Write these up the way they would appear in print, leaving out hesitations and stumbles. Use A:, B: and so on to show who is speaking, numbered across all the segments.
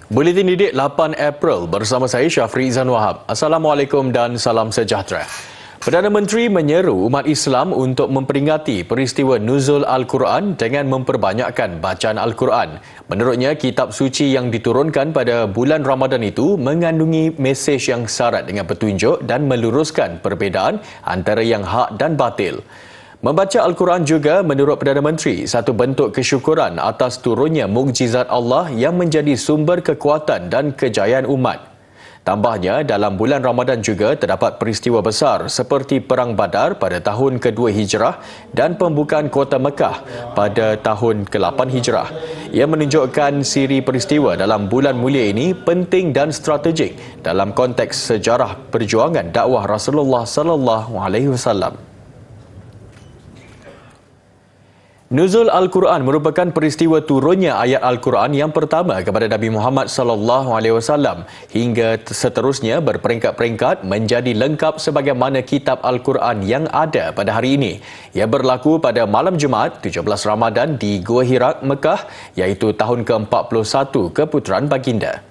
A: Buletin Didik 8 April bersama saya Syafri Izan Wahab. Assalamualaikum dan salam sejahtera. Perdana Menteri menyeru umat Islam untuk memperingati peristiwa nuzul Al-Quran dengan memperbanyakkan bacaan Al-Quran. Menurutnya, kitab suci yang diturunkan pada bulan Ramadan itu mengandungi mesej yang syarat dengan petunjuk dan meluruskan perbezaan antara yang hak dan batil. Membaca Al-Quran juga menurut Perdana Menteri satu bentuk kesyukuran atas turunnya mukjizat Allah yang menjadi sumber kekuatan dan kejayaan umat. Tambahnya, dalam bulan Ramadan juga terdapat peristiwa besar seperti Perang Badar pada tahun ke-2 Hijrah dan pembukaan Kota Mekah pada tahun ke-8 Hijrah. Ia menunjukkan siri peristiwa dalam bulan mulia ini penting dan strategik dalam konteks sejarah perjuangan dakwah Rasulullah sallallahu alaihi wasallam. Nuzul Al-Quran merupakan peristiwa turunnya ayat Al-Quran yang pertama kepada Nabi Muhammad sallallahu alaihi wasallam hingga seterusnya berperingkat-peringkat menjadi lengkap sebagaimana kitab Al-Quran yang ada pada hari ini. Ia berlaku pada malam Jumaat 17 Ramadan di Gua Hira, Mekah, iaitu tahun ke-41 keputaran baginda.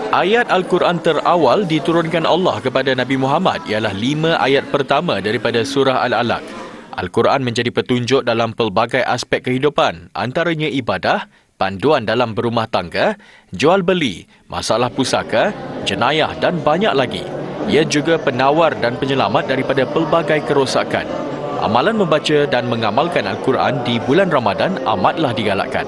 A: Ayat Al-Quran terawal diturunkan Allah kepada Nabi Muhammad ialah 5 ayat pertama daripada surah Al-Alaq. Al-Quran menjadi petunjuk dalam pelbagai aspek kehidupan, antaranya ibadah, panduan dalam berumah tangga, jual beli, masalah pusaka, jenayah dan banyak lagi. Ia juga penawar dan penyelamat daripada pelbagai kerosakan. Amalan membaca dan mengamalkan Al-Quran di bulan Ramadan amatlah digalakkan.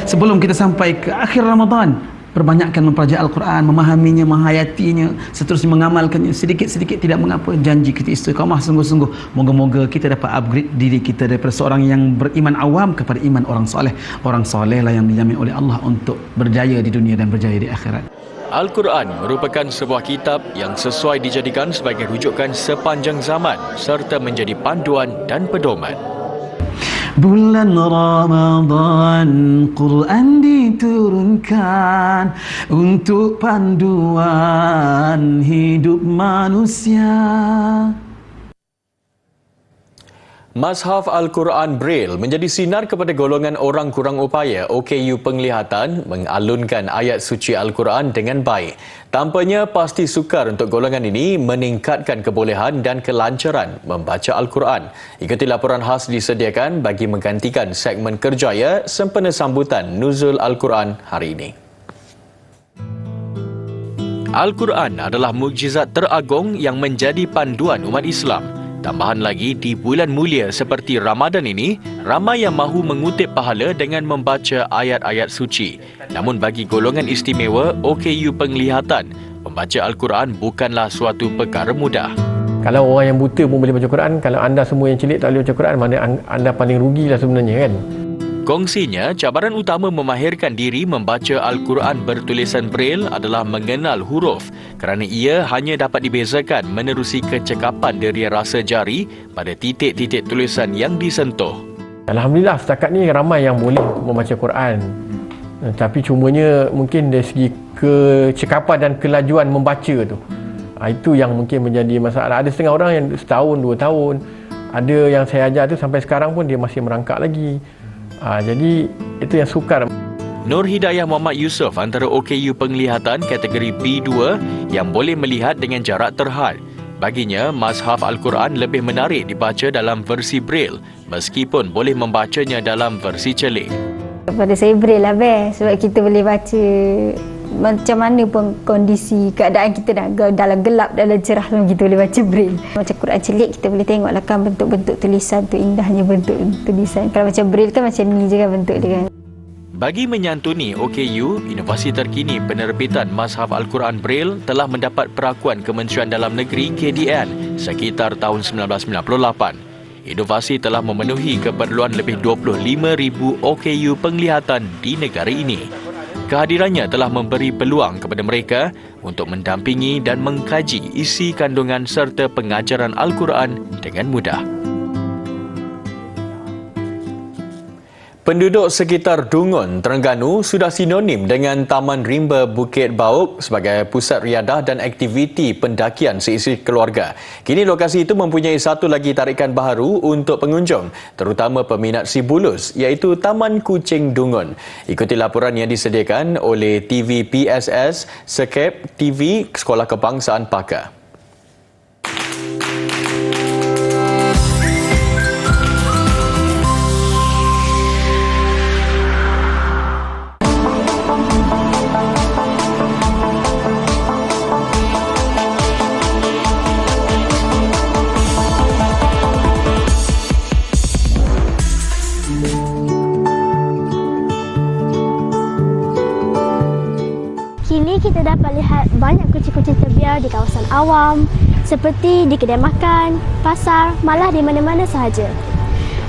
B: Sebelum kita sampai ke akhir Ramadan, perbanyakkan mempelajari Al-Quran, memahaminya, menghayatinya, seterusnya mengamalkannya. Sedikit-sedikit tidak mengapa, janji kita istiqamah sungguh-sungguh. Moga-moga kita dapat upgrade diri kita daripada seorang yang beriman awam kepada iman orang soleh. Orang soleh lah yang dijamin oleh Allah untuk berjaya di dunia dan berjaya di akhirat.
A: Al-Quran merupakan sebuah kitab yang sesuai dijadikan sebagai rujukan sepanjang zaman serta menjadi panduan dan pedoman.
B: Bulan Ramadan, Quran diturunkan untuk panduan hidup manusia.
A: Mashaf Al-Quran Braille menjadi sinar kepada golongan orang kurang upaya OKU penglihatan mengalunkan ayat suci Al-Quran dengan baik. Tampaknya pasti sukar untuk golongan ini meningkatkan kebolehan dan kelancaran membaca Al-Quran. Ikuti laporan khas disediakan bagi menggantikan segmen Kerjaya sempena sambutan Nuzul Al-Quran hari ini. Al-Quran adalah mukjizat teragung yang menjadi panduan umat Islam. Tambahan lagi, di bulan mulia seperti Ramadan ini, ramai yang mahu mengutip pahala dengan membaca ayat-ayat suci. Namun bagi golongan istimewa OKU penglihatan, membaca Al-Quran bukanlah suatu perkara mudah.
C: Kalau orang yang buta pun boleh baca Quran, kalau anda semua yang celik tak boleh baca Quran, mana anda paling rugilah sebenarnya kan?
A: Kongsinya, cabaran utama memahirkan diri membaca Al-Quran bertulisan Braille adalah mengenal huruf kerana ia hanya dapat dibezakan menerusi kecekapan deria rasa jari pada titik-titik tulisan yang disentuh.
C: Alhamdulillah setakat ni ramai yang boleh membaca Quran. Tapi cumanya mungkin dari segi kecekapan dan kelajuan membaca tu. Itu yang mungkin menjadi masalah. Ada setengah orang yang setahun, 2 tahun. Ada yang saya ajar tu sampai sekarang pun dia masih merangkak lagi. Jadi itu yang sukar.
A: Nur Hidayah Muhammad Yusof antara OKU penglihatan kategori B2 yang boleh melihat dengan jarak terhad. Baginya, Mashaf Al-Quran lebih menarik dibaca dalam versi Braille meskipun boleh membacanya dalam versi celik.
D: Pada saya Braille lah best sebab kita boleh baca macam mana pun kondisi keadaan kita dalam gelap, dalam cerah pun kita boleh baca Braille. Macam Quran celik kita boleh tengoklah kan bentuk-bentuk tulisan tu, indahnya bentuk tulisan. Kalau macam Braille kan macam ni je kan bentuk dia kan.
A: Bagi menyantuni OKU, inovasi terkini penerbitan Mashaf Al-Quran Braille telah mendapat perakuan Kementerian Dalam Negeri KDN sekitar tahun 1998. Inovasi telah memenuhi keperluan lebih 25,000 OKU penglihatan di negara ini. Kehadirannya telah memberi peluang kepada mereka untuk mendampingi dan mengkaji isi kandungan serta pengajaran Al-Quran dengan mudah. Penduduk sekitar Dungun, Terengganu sudah sinonim dengan Taman Rimba Bukit Bauk sebagai pusat riadah dan aktiviti pendakian seisi keluarga. Kini lokasi itu mempunyai satu lagi tarikan baharu untuk pengunjung, terutama peminat si bulus, iaitu Taman Kucing Dungun. Ikuti laporan yang disediakan oleh TV PSS, Sekep TV Sekolah Kebangsaan Pakar.
E: Kini kita dapat lihat banyak kucing-kucing terbiar di kawasan awam, seperti di kedai makan, pasar, malah di mana-mana sahaja.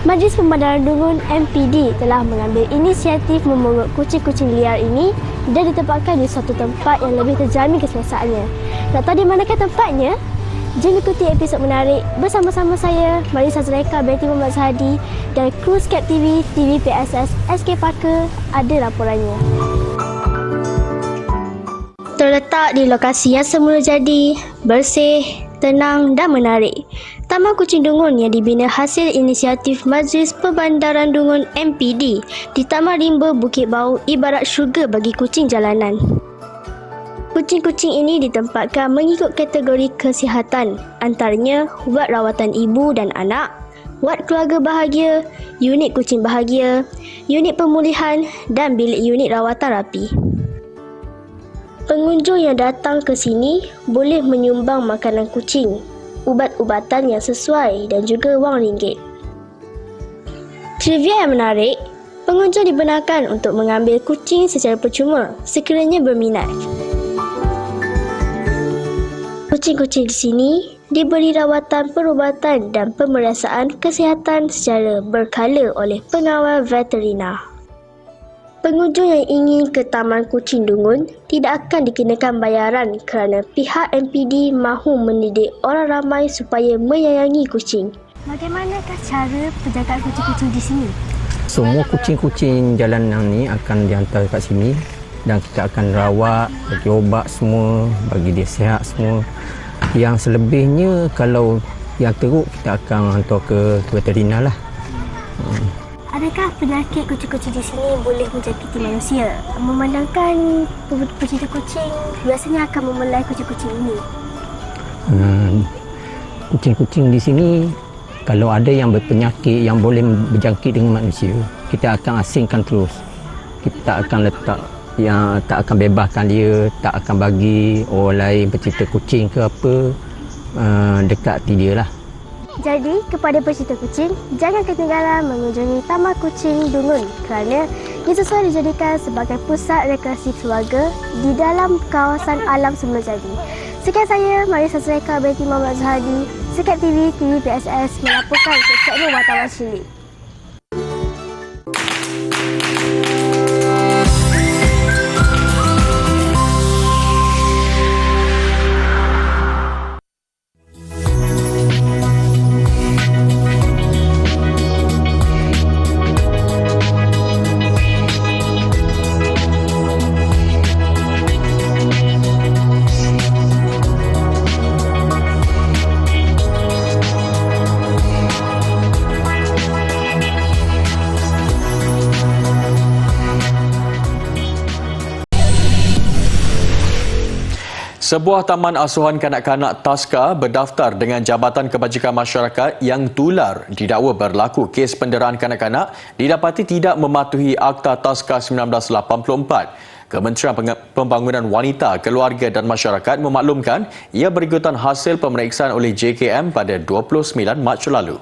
E: Majlis Pembandaran Dungun MPD telah mengambil inisiatif memungut kucing-kucing liar ini dan ditempatkan di suatu tempat yang lebih terjamin keselesaiannya. Nak tahu di manakah tempatnya? Jom ikuti episod menarik bersama-sama saya, Marisa Zulaika binti Muhammad Zahadi dan kru Skep TV, TV PSS, SK Parker. Ada laporannya. Terletak di lokasi yang semula jadi, bersih, tenang dan menarik. Taman Kucing Dungun yang dibina hasil inisiatif Majlis Pembandaran Dungun MPD di Taman Rimba Bukit Bauk ibarat syurga bagi kucing jalanan. Kucing-kucing ini ditempatkan mengikut kategori kesihatan, antaranya wad rawatan ibu dan anak, wad keluarga bahagia, unit kucing bahagia, unit pemulihan dan bilik unit rawatan rapi. Pengunjung yang datang ke sini boleh menyumbang makanan kucing, ubat-ubatan yang sesuai dan juga wang ringgit. Trivia yang menarik, pengunjung dibenarkan untuk mengambil kucing secara percuma sekiranya berminat. Kucing-kucing di sini diberi rawatan perubatan dan pemeriksaan kesihatan secara berkala oleh pengawal veteriner. Pengunjung yang ingin ke Taman Kucing Dungun tidak akan dikenakan bayaran kerana pihak MPD mahu mendidik orang ramai supaya menyayangi kucing. Bagaimanakah cara penjagaan kucing-kucing di sini?
F: Semua kucing-kucing jalanan ni akan dihantar kat sini dan kita akan rawat, bagi ubat semua, bagi dia sihat semua. Yang selebihnya kalau yang teruk kita akan hantar ke veteriner lah.
E: Adakah penyakit kucing-kucing di sini boleh menjangkiti manusia? Memandangkan pecinta kucing biasanya akan memelai kucing-kucing ini.
F: Kucing-kucing di sini kalau ada yang berpenyakit yang boleh berjangkit dengan manusia, kita akan asingkan terus. Kita akan letak yang tak akan bebaskan dia, tak akan bagi orang lain pecinta kucing ke apa dekati dia lah.
E: Jadi, kepada pecinta kucing, jangan ketinggalan mengunjungi Taman Kucing Dungun kerana ia sesuai dijadikan sebagai pusat rekreasi keluarga di dalam kawasan alam semula jadi. Sekian saya, Marisa Zulaika binti Muhammad Zahadi, Sekep TV, TV PSS melaporkan ke segmen Wartawan Cilik.
A: Sebuah taman asuhan kanak-kanak Taska berdaftar dengan Jabatan Kebajikan Masyarakat yang tular didakwa berlaku kes penderaan kanak-kanak didapati tidak mematuhi Akta Taska 1984. Kementerian Pembangunan Wanita, Keluarga dan Masyarakat memaklumkan ia berikutan hasil pemeriksaan oleh JKM pada 29 Mac lalu.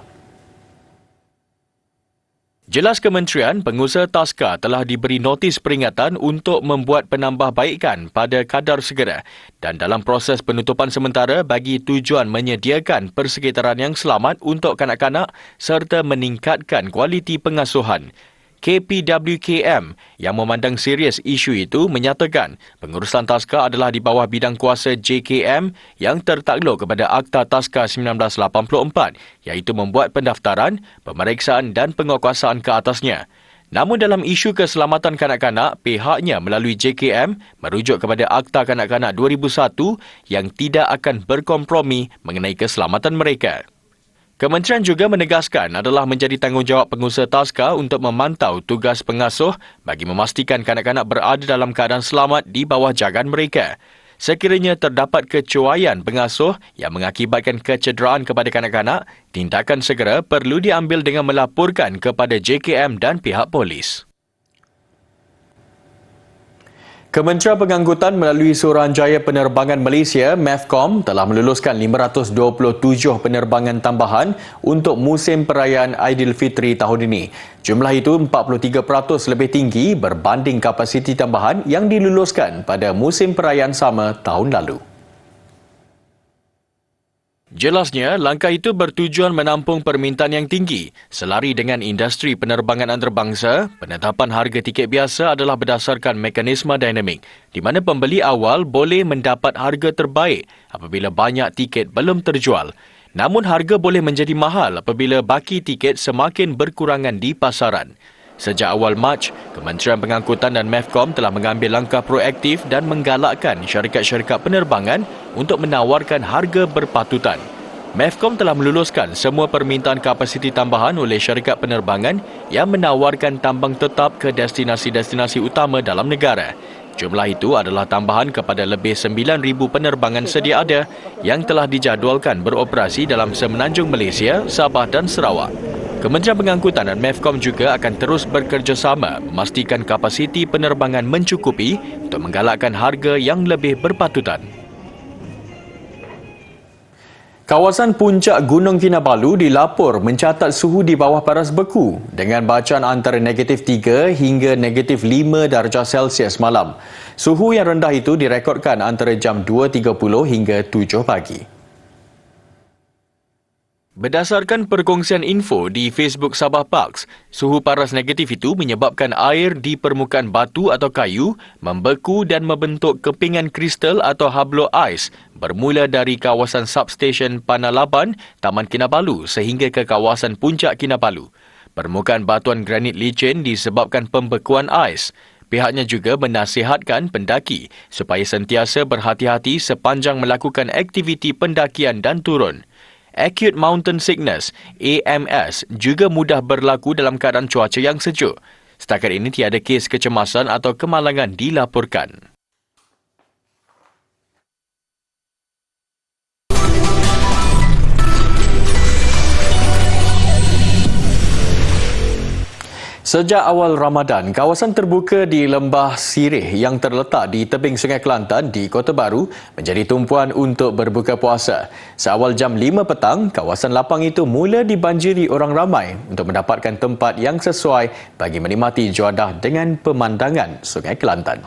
A: Jelas kementerian, pengusaha Taska telah diberi notis peringatan untuk membuat penambahbaikan pada kadar segera dan dalam proses penutupan sementara bagi tujuan menyediakan persekitaran yang selamat untuk kanak-kanak serta meningkatkan kualiti pengasuhan. KPWKM yang memandang serius isu itu menyatakan pengurusan Taska adalah di bawah bidang kuasa JKM yang tertakluk kepada Akta Taska 1984 iaitu membuat pendaftaran, pemeriksaan dan penguatkuasaan ke atasnya. Namun dalam isu keselamatan kanak-kanak, pihaknya melalui JKM merujuk kepada Akta Kanak-kanak 2001 yang tidak akan berkompromi mengenai keselamatan mereka. Kementerian juga menegaskan adalah menjadi tanggungjawab pengusaha taska untuk memantau tugas pengasuh bagi memastikan kanak-kanak berada dalam keadaan selamat di bawah jagaan mereka. Sekiranya terdapat kecuaian pengasuh yang mengakibatkan kecederaan kepada kanak-kanak, tindakan segera perlu diambil dengan melaporkan kepada JKM dan pihak polis. Kementerian Pengangkutan melalui Suruhanjaya Penerbangan Malaysia, MEFCOM, telah meluluskan 527 penerbangan tambahan untuk musim perayaan Aidilfitri tahun ini. Jumlah itu 43% lebih tinggi berbanding kapasiti tambahan yang diluluskan pada musim perayaan sama tahun lalu. Jelasnya, langkah itu bertujuan menampung permintaan yang tinggi. Selari dengan industri penerbangan antarabangsa, penetapan harga tiket biasa adalah berdasarkan mekanisme dinamik, di mana pembeli awal boleh mendapat harga terbaik apabila banyak tiket belum terjual. Namun harga boleh menjadi mahal apabila baki tiket semakin berkurangan di pasaran. Sejak awal Mac, Kementerian Pengangkutan dan MEFCOM telah mengambil langkah proaktif dan menggalakkan syarikat-syarikat penerbangan untuk menawarkan harga berpatutan. MEFCOM telah meluluskan semua permintaan kapasiti tambahan oleh syarikat penerbangan yang menawarkan tambang tetap ke destinasi-destinasi utama dalam negara. Jumlah itu adalah tambahan kepada lebih 9,000 penerbangan sedia ada yang telah dijadualkan beroperasi dalam Semenanjung Malaysia, Sabah dan Sarawak. Kementerian Pengangkutan dan MEFCOM juga akan terus bekerjasama memastikan kapasiti penerbangan mencukupi untuk menggalakkan harga yang lebih berpatutan. Kawasan puncak Gunung Kinabalu dilapor mencatat suhu di bawah paras beku dengan bacaan antara -3 hingga -5 darjah Celsius malam. Suhu yang rendah itu direkodkan antara jam 2.30 hingga 7 pagi. Berdasarkan perkongsian info di Facebook Sabah Parks, suhu paras negatif itu menyebabkan air di permukaan batu atau kayu membeku dan membentuk kepingan kristal atau hablo ais bermula dari kawasan substesen Panalaban, Taman Kinabalu sehingga ke kawasan puncak Kinabalu. Permukaan batuan granit licin disebabkan pembekuan ais. Pihaknya juga menasihatkan pendaki supaya sentiasa berhati-hati sepanjang melakukan aktiviti pendakian dan turun. Acute Mountain Sickness, AMS, juga mudah berlaku dalam keadaan cuaca yang sejuk. Setakat ini tiada kes kecemasan atau kemalangan dilaporkan. Sejak awal Ramadan, kawasan terbuka di Lembah Sirih yang terletak di tebing Sungai Kelantan di Kota Baru menjadi tumpuan untuk berbuka puasa. Seawal jam 5 petang, kawasan lapang itu mula dibanjiri orang ramai untuk mendapatkan tempat yang sesuai bagi menikmati juadah dengan pemandangan Sungai Kelantan.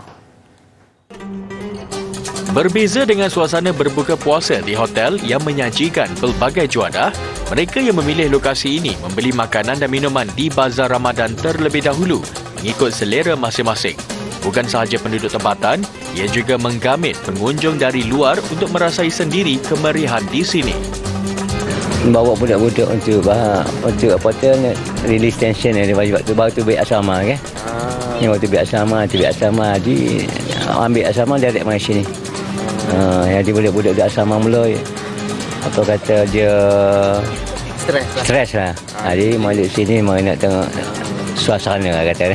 A: Berbeza dengan suasana berbuka puasa di hotel yang menyajikan pelbagai juadah, mereka yang memilih lokasi ini membeli makanan dan minuman di Bazar Ramadan terlebih dahulu mengikut selera masing-masing. Bukan sahaja penduduk tempatan, ia juga menggamit pengunjung dari luar untuk merasai sendiri kemerihan di sini.
G: Bawa budak-budak untuk apa tu release tension ni waktu baik asrama kan. Ni waktu baik asrama di ambil asrama direct mai sini. Jadi budak-budak di asrama mula apa kata dia stres lah. Jadi balik sini mau nak tengok suasana lah kata.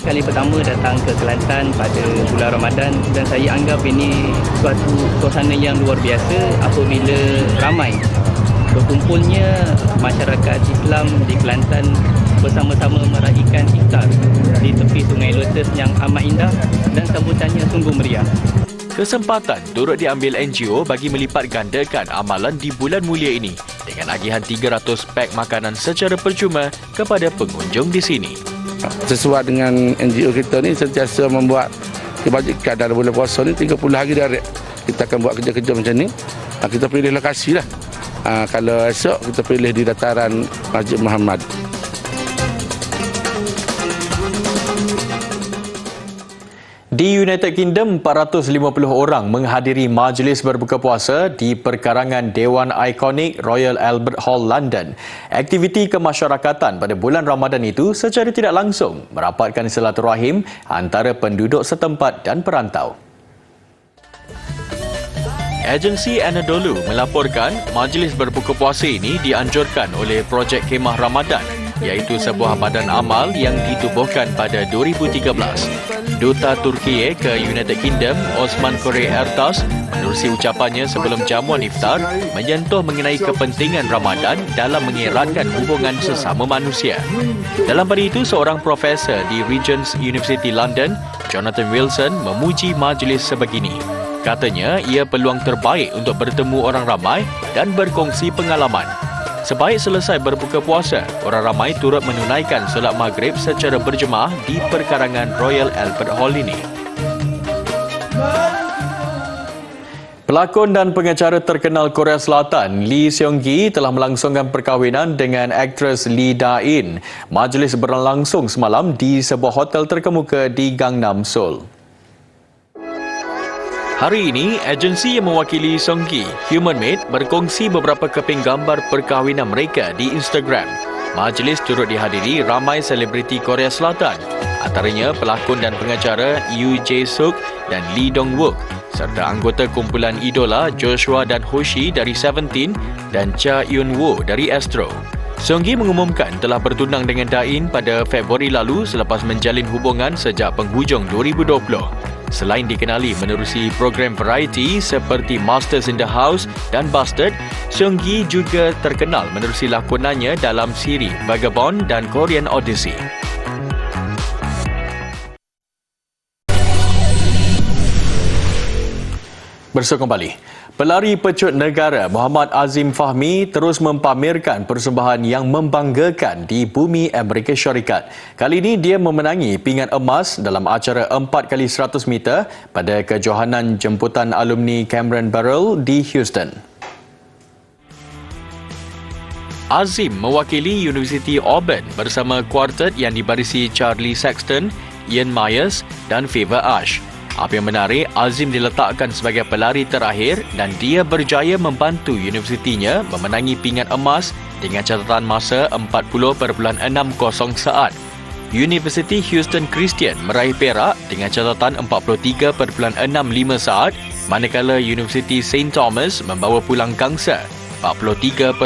H: Kali pertama datang ke Kelantan pada bulan Ramadan dan saya anggap ini suatu suasana yang luar biasa apabila ramai berkumpulnya masyarakat Islam di Kelantan bersama-sama meraihkan iftar di tepi Sungai Lotus yang amat indah dan sambutannya sungguh meriah.
A: Kesempatan turut diambil NGO bagi melipat gandakan amalan di bulan mulia ini dengan agihan 300 pak makanan secara percuma kepada pengunjung di sini.
I: Sesuai dengan NGO kita ni sentiasa membuat kebajikan dalam bulan puasa ni 30 hari direct. Kita akan buat kerja-kerja macam ni. Kita pilih lokasi lah. Kalau esok kita pilih di dataran Masjid Muhammad.
A: Di United Kingdom, 450 orang menghadiri majlis berbuka puasa di perkarangan Dewan Ikonik Royal Albert Hall, London. Aktiviti kemasyarakatan pada bulan Ramadan itu secara tidak langsung merapatkan silaturahim antara penduduk setempat dan perantau. Agensi Anadolu melaporkan majlis berbuka puasa ini dianjurkan oleh Projek Khemah Ramadan, iaitu sebuah badan amal yang ditubuhkan pada 2013. Duta Turki ke United Kingdom, Osman Kore Ertas, menerusi ucapannya sebelum jamuan iftar, menyentuh mengenai kepentingan Ramadan dalam mengeratkan hubungan sesama manusia. Dalam pada itu, seorang profesor di Regent's University London, Jonathan Wilson, memuji majlis sebegini. Katanya, ia peluang terbaik untuk bertemu orang ramai dan berkongsi pengalaman. Sebaik selesai berbuka puasa, orang ramai turut menunaikan solat maghrib secara berjemaah di perkarangan Royal Albert Hall ini. Pelakon dan pengacara terkenal Korea Selatan Lee Seung-gi telah melangsungkan perkahwinan dengan aktris Lee Da-in. Majlis berlangsung semalam di sebuah hotel terkemuka di Gangnam, Seoul. Hari ini, agensi yang mewakili Seung-gi, Human Made, berkongsi beberapa keping gambar perkahwinan mereka di Instagram. Majlis turut dihadiri ramai selebriti Korea Selatan, antaranya pelakon dan pengacara Yoo Jae-suk dan Lee Dong-wook, serta anggota kumpulan idola Joshua dan Hoshi dari Seventeen dan Cha Eun-woo dari Astro. Seung-gi mengumumkan telah bertunang dengan Da-in pada Februari lalu selepas menjalin hubungan sejak penghujung 2020. Selain dikenali menerusi program variety seperti Masters in the House dan Busted, Seung-gi juga terkenal menerusi lakonannya dalam siri Vagabond dan Korean Odyssey. Bersama kembali. Pelari pecut negara Muhammad Azim Fahmi terus mempamerkan persembahan yang membanggakan di bumi Amerika Syarikat. Kali ini dia memenangi pingat emas dalam acara 4x100 meter pada kejohanan jemputan alumni Cameron Barrel di Houston. Azim mewakili University Auburn bersama kuartet yang dibarisi Charlie Sexton, Ian Myers dan Favor Ash. Apa yang menarik, Azim diletakkan sebagai pelari terakhir dan dia berjaya membantu universitinya memenangi pingat emas dengan catatan masa 40.60 saat. University Houston Christian meraih perak dengan catatan 43.65 saat, manakala University St. Thomas membawa pulang gangsa 43.9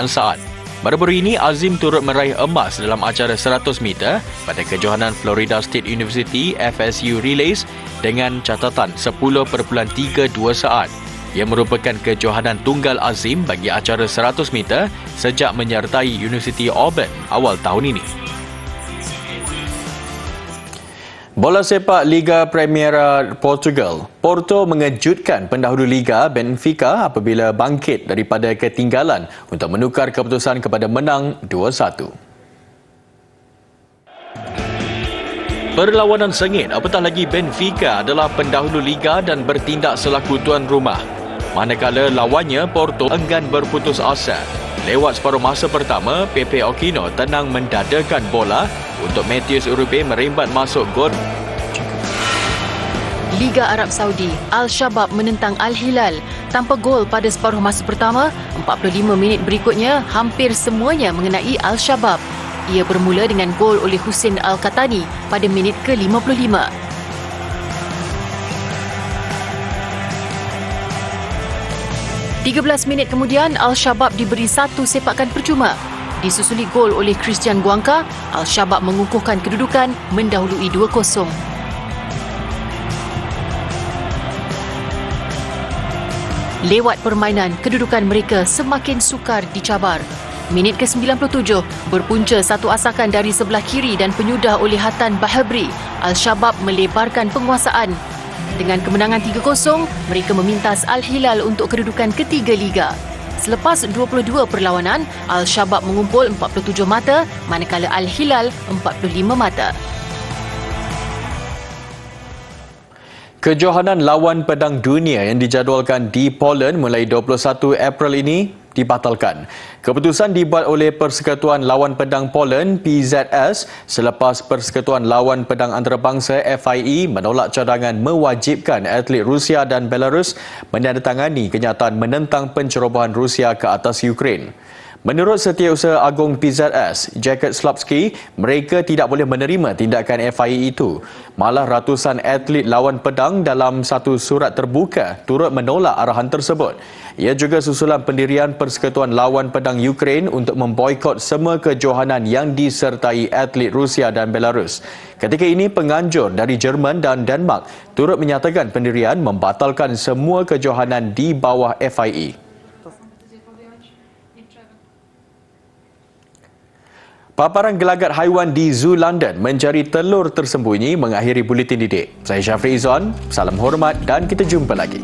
A: saat. Baru-baru ini, Azim turut meraih emas dalam acara 100 meter pada kejohanan Florida State University FSU Relays dengan catatan 10.32 saat. Ia merupakan kejohanan tunggal Azim bagi acara 100 meter sejak menyertai University Auburn awal tahun ini. Bola sepak Liga Primeira Portugal. Porto mengejutkan pendahulu Liga Benfica apabila bangkit daripada ketinggalan untuk menukar keputusan kepada menang 2-1. Perlawanan sengit, apatah lagi Benfica adalah pendahulu Liga dan bertindak selaku tuan rumah. Manakala lawannya Porto enggan berputus asa. Lewat separuh masa pertama, Pepe Okino tenang mendadakan bola untuk Matheus Uribe merembat masuk gol.
J: Liga Arab Saudi, Al-Shabab menentang Al-Hilal tanpa gol pada separuh masa pertama. 45 minit berikutnya hampir semuanya mengenai Al-Shabab. Ia bermula dengan gol oleh Hussein Al-Katani pada minit ke-55. Tiga belas minit kemudian, Al-Shabab diberi satu sepakan percuma. Disusuli gol oleh Christian Guanca, Al-Shabab mengukuhkan kedudukan mendahului 2-0. Lewat permainan, kedudukan mereka semakin sukar dicabar. Minit ke-97, berpunca satu asakan dari sebelah kiri dan penyudah oleh Hatan Bahabri, Al-Shabab melebarkan penguasaan. Dengan kemenangan 3-0, mereka memintas Al-Hilal untuk kedudukan ketiga Liga. Selepas 22 perlawanan, Al-Shabab mengumpul 47 mata, manakala Al-Hilal 45 mata. Kejohanan lawan pedang dunia yang dijadualkan di Poland mulai 21 April ini
A: dibatalkan. Keputusan dibuat oleh Persekutuan Lawan Pedang Poland PZS selepas Persekutuan Lawan Pedang Antarabangsa FIE menolak cadangan mewajibkan atlet Rusia dan Belarus menandatangani kenyataan menentang pencerobohan Rusia ke atas Ukraine. Menurut Setiausaha Agung PZS, Jacket Slapski, mereka tidak boleh menerima tindakan FIE itu. Malah ratusan atlet lawan pedang dalam satu surat terbuka turut menolak arahan tersebut. Ia juga susulan pendirian Persekutuan Lawan Pedang Ukraine untuk memboikot semua kejohanan yang disertai atlet Rusia dan Belarus. Ketika ini, penganjur dari Jerman dan Denmark turut menyatakan pendirian membatalkan semua kejohanan di bawah FIE. Paparan gelagat haiwan di Zoo London mencari telur tersembunyi mengakhiri buletin didik. Saya Syafri Izzuan, salam hormat dan kita jumpa lagi.